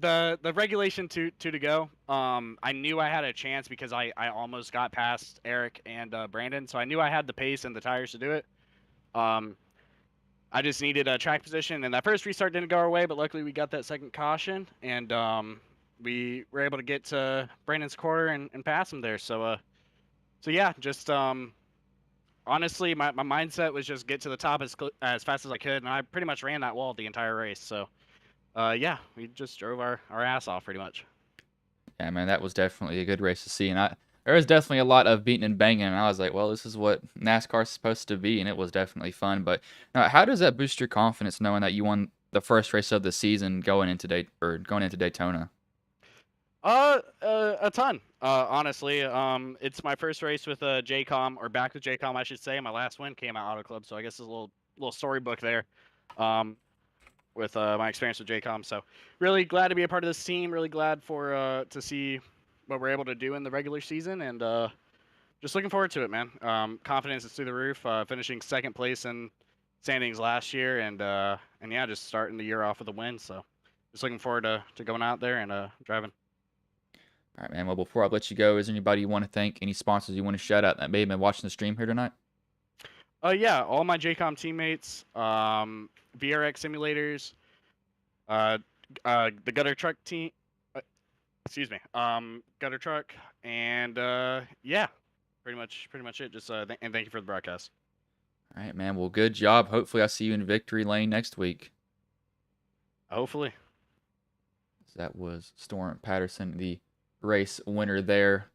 [SPEAKER 4] the regulation two to go, I knew I had a chance because I almost got past Eric and Brandon, so I knew I had the pace and the tires to do it. I just needed a track position, and that first restart didn't go our way, but luckily we got that second caution, and we were able to get to Brandon's quarter and pass him there. So yeah, just honestly, my mindset was just get to the top as fast as I could, and I pretty much ran that wall the entire race. So yeah, we just drove our ass off pretty much.
[SPEAKER 1] Yeah, man, that was definitely a good race to see, and there was definitely a lot of beating and banging, and I was like, well, this is what NASCAR's supposed to be, and it was definitely fun. But how does that boost your confidence knowing that you won the first race of the season going into Daytona?
[SPEAKER 4] A ton. Honestly, it's my first race with JCOM, or back with JCOM, I should say. My last win came out Autoclub, so I guess there's a little storybook there. With my experience with JCOM, so really glad to be a part of this team. Really glad for to see what we're able to do in the regular season, and just looking forward to it, man. Confidence is through the roof. Finishing second place in standings last year, and yeah, just starting the year off with a win. So just looking forward to going out there and driving.
[SPEAKER 1] All right, man. Well, before I let you go, is there anybody you want to thank? Any sponsors you want to shout out that may have been watching the stream here tonight?
[SPEAKER 4] Yeah, all my JCOM teammates, VRX simulators, the gutter truck team, excuse me, gutter truck, and yeah, pretty much it. Just and thank you for the broadcast.
[SPEAKER 1] All right, man. Well, good job. Hopefully, I see you in victory lane next week.
[SPEAKER 4] Hopefully.
[SPEAKER 1] So that was Storm Patterson, the race winner there.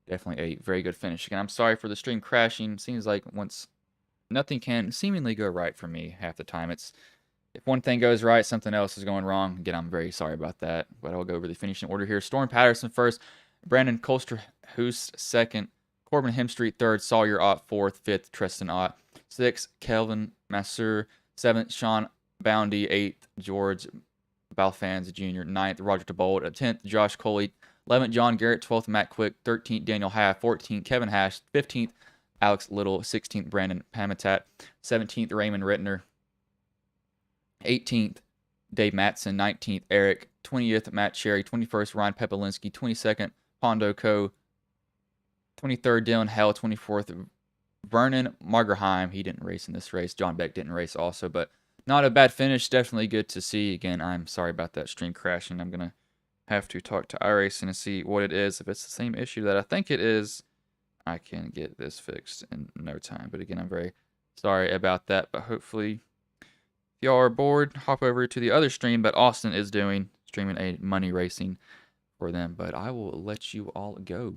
[SPEAKER 1] Definitely a very good finish. Again, I'm sorry for the stream crashing. Seems like nothing can seemingly go right for me half the time. If one thing goes right, something else is going wrong. Again, I'm very sorry about that. But I'll go over the finishing order here. Storm Patterson first, Brandon Colsterhus second, Corbin Hemstreet third, Sawyer Ott fourth, fifth, Tristan Ott sixth, Kelvin Masseur seventh, Sean Boundy eighth, George Balfans Jr. ninth, Roger DeBold 10th, Josh Coley 11th, John Garrett 12th, Matt Quick 13th, Daniel Half 14th, Kevin Hash 15th, Alex Little 16th, Brandon Pamitat 17th, Raymond Rittner 18th, Dave Matson 19th, Eric 20th, Matt Cherry 21st, Ryan Pepolinski 22nd, Pondo Co 23rd, Dylan Hell 24th, Vernon Margerheim. He didn't race in this race. John Beck didn't race also, but not a bad finish. Definitely good to see. Again, I'm sorry about that stream crashing. I'm going to have to talk to iRacing and see what it is. If it's the same issue that I think it is, I can get this fixed in no time. But again, I'm very sorry about that. But hopefully, if y'all are bored, hop over to the other stream that Austin is doing, streaming a money racing for them. But I will let you all go.